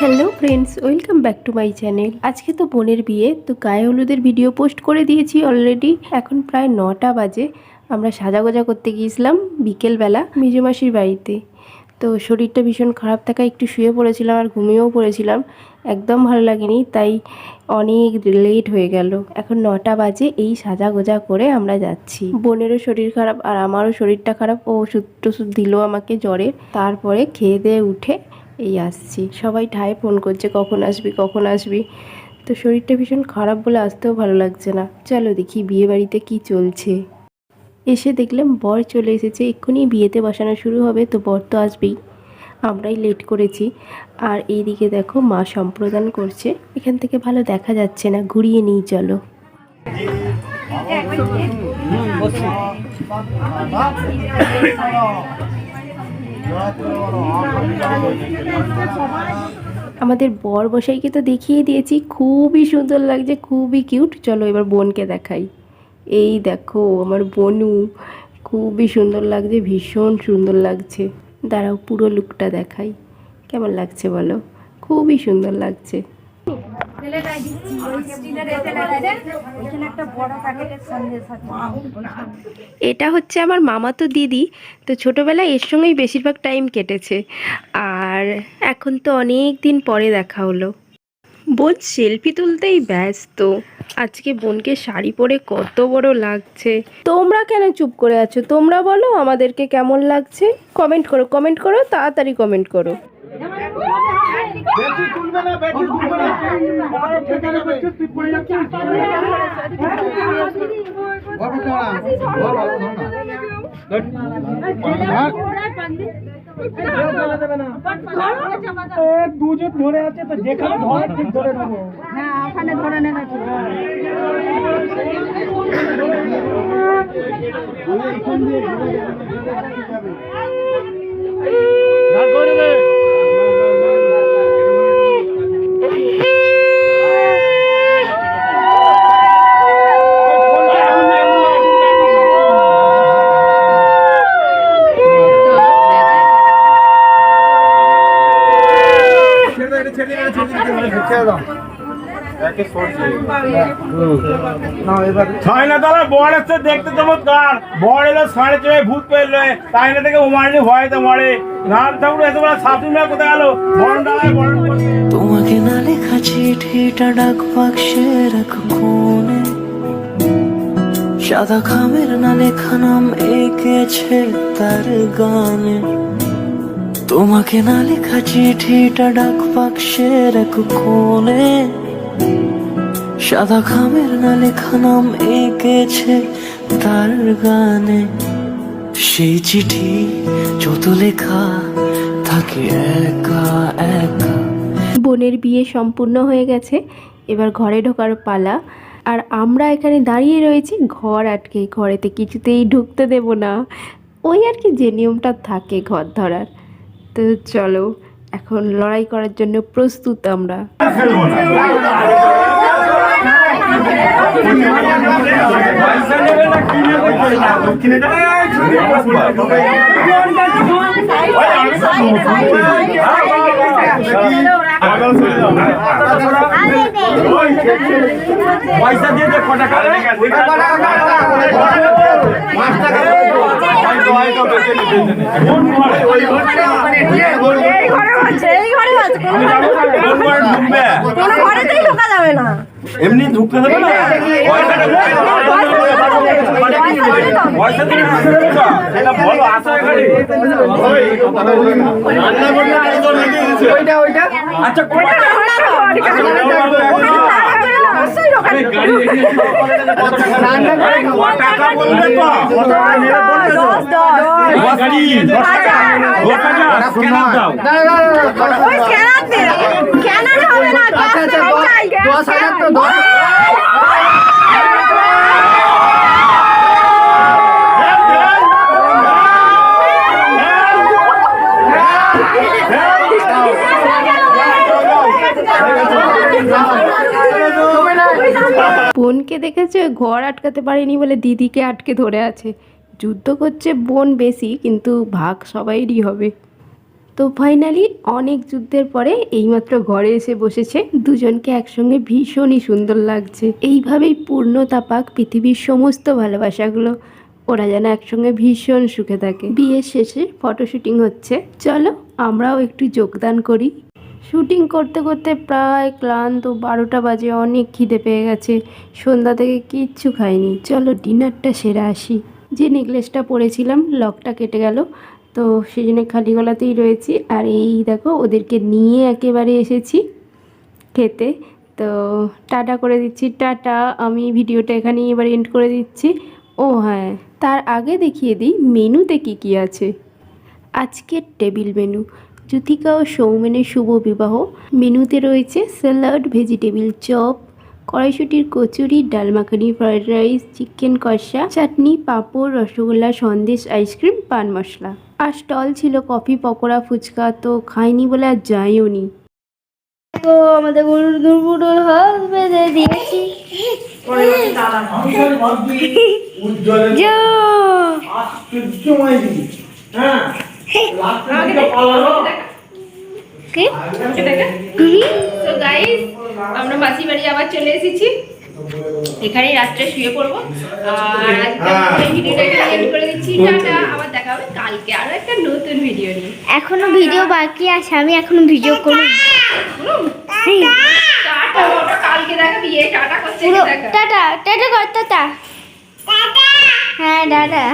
Hello friends, welcome back to my channel. আজকে তো বোনের বিয়ে, তো গায়ে হলুদের ভিডিও পোস্ট করে দিয়েছি অলরেডি। এখন প্রায় 9টা বাজে। আমরা সাজাগোজা করতে গিয়েছিলাম বিকেলবেলা মেজমাসির বাড়িতে। তো শরীরটা ভীষণ খারাপ থাকায় একটু শুয়ে পড়েছিলাম আর ঘুমিয়েও পড়েছিলাম, একদম ভালো লাগেনি, তাই অনেক লেট হয়ে গেল। এখন 9টা বাজে, এই সাজাগোজা করে আমরা যাচ্ছি। বোনেরও শরীর খারাপ আর আমারও শরীরটা খারাপ, ও ওষুধ টষুধ দিল আমাকে জ্বরের। তারপরে খেয়ে দিয়ে উঠে এই আসছি। সবাই ঠায় ফোন করছে কখন আসবি কখন আসবি। তো শরীরটা ভীষণ খারাপ বলে আসতেও ভালো লাগছে না। চলো দেখি বিয়ে বাড়িতে কী চলছে। এসে দেখলাম বর চলে এসেছে, এক্ষুনি বিয়েতে বসানো শুরু হবে, তো বর তো আসবেই, আমরাই লেট করেছি। আর এইদিকে দেখো মা সম্প্রদান করছে, এখান থেকে ভালো দেখা যাচ্ছে না, ঘুরিয়ে নিই চলো। আমাদের বর মশাইকে তো দেখিয়ে দিয়েছি, খুবই সুন্দর লাগছে, খুবই কিউট। চলো এবার বোনকে দেখাই। এই দেখো আমার বোনু, খুবই সুন্দর লাগছে, ভীষণ সুন্দর লাগছে। দাঁড়াও পুরো লুকটা দেখাই, কেমন লাগছে বলো। খুবই সুন্দর লাগছে। এটা হচ্ছে আমার মামাতো দিদি, তো ছোটোবেলায় এর সঙ্গেই বেশিরভাগ টাইম কেটেছে, আর এখন তো অনেক দিন পরে দেখা হলো। বোন সেলফি তুলতেই ব্যস্ত। আজকে বোনকে শাড়ি পরে কত বড় লাগছে। তোমরা কেন চুপ করে আছো? তোমরা বলো আমাদেরকে কেমন লাগছে। কমেন্ট করো, কমেন্ট করো, তাড়াতাড়ি কমেন্ট করো। দুজন ধরে আছে তো যেখানে ধরে ঠিক ধরে নেবো। হ্যাঁ ওখানে ধরে নেবে। দেখতে চমৎকার বড় এলো সাড়ে চড়ে ভূত পেলো তাই না থেকে উমানি ভয়তে মরে নাম ঠাকুর এত বড় শাশুড়া কোথায় গেল তোমাকে না লেখা চিঠিটা ডাক বাক্সে রাখো কোণে সাদা খামের না লেখা নাম এঁকেছে তার গানে তোমাকে না লেখা চিঠিটা ডাক বাক্সে রাখো কোণে সাদা খামের না লেখা নাম এঁকেছে তার গানে সেই চিঠি যত লেখা থাকে একা একা। বোনের বিয়ে সম্পূর্ণ হয়ে গেছে, এবার ঘরে ঢোকার পালা। আর আমরা এখানে দাঁড়িয়ে রয়েছি ঘর আটকে, ঘরেতে কিছুতেই ঢুকতে দেব না, ওই আর কি যে নিয়মটা থাকে ঘর ধরার। তো চলো এখন লড়াই করার জন্য প্রস্তুত আমরা। পয়সা দিয়ে যে কটা কাটে এমনি ঢুকতে দেবে না আচ্ছা বোনকে দেখেছে ঘর আটকাতে পারেনি বলে দিদিকে আটকে ধরে আছে। যুদ্ধ করছে বোন বেশি, কিন্তু ভাগ সবাইরই হবে। তো ফাইনালি অনেক যুদ্ধের পরে এইমাত্র ঘরে এসে বসেছে। দুজনকে একসঙ্গে ভীষণই সুন্দর লাগছে। এইভাবেই পূর্ণতা পাক পৃথিবীর সমস্ত ভালোবাসাগুলো, ওরা যেন একসঙ্গে ভীষণ সুখে থাকে। বিয়ের শেষে ফটোশুটিং হচ্ছে, চলো আমরাও একটু যোগদান করি। শুটিং করতে করতে প্রায় ক্লান্ত, 12টা বাজে, অনেক খিদে পেয়ে গেছে। সন্ধ্যা থেকে কিচ্ছু খাইনি, চলো ডিনারটা সেরে আসি। যে নেকলেসটা পরেছিলাম লকটা কেটে গেল, তো সেই জন্য খালি গলাতেই রয়েছি। আর এই দেখো ওদেরকে নিয়ে একেবারে এসেছি খেতে। তো টাটা করে দিচ্ছি, টাটা। আমি ভিডিওটা এখানেই এবার এন্ড করে দিচ্ছি। ও হ্যাঁ, তার আগে দেখিয়ে দিই মেনুতে কি কি আছে। আজকের টেবিল মেনু, জ্যোতিকা ও সৌমেনের শুভ বিবাহ। মেনুতে রয়েছে স্যালাড, ভেজিটেবিল চপ, কড়াইশুটির কচুরি, ডাল মাখানি, ফ্রাইড রাইস, চিকেন কষা, চাটনি, পাঁপড়, রসগোল্লা, সন্দেশ, আইসক্রিম, পান মশলা। আর স্টল ছিল কফি, পকোড়া, ফুচকা। তো খাইনি বলে আর যাইও নি। তো আমাদের গরুর দুর্বুডোর হাত বেঁধে দিয়েছি। যা। কি? তো গাইস, আমরা মাসি বাড়ি আবার চলে এসেছি। এখানেই রাত্রে শুয়ে পড়বো। আর আজকে ভিডিওটা এখানে এন্ড করে দিচ্ছি। টাটা, আবার দেখা হবে কালকে আরো একটা নতুন ভিডিও নিয়ে। এখনো ভিডিও বাকি আছে, আমি এখনো ভিডিও করব। টাটা, ওটা কালকে দেখা। বিয়ে টাটা করছে, পুরো দেখা। টাটা টাটা কর, টাটা। হ্যাঁ টাটা।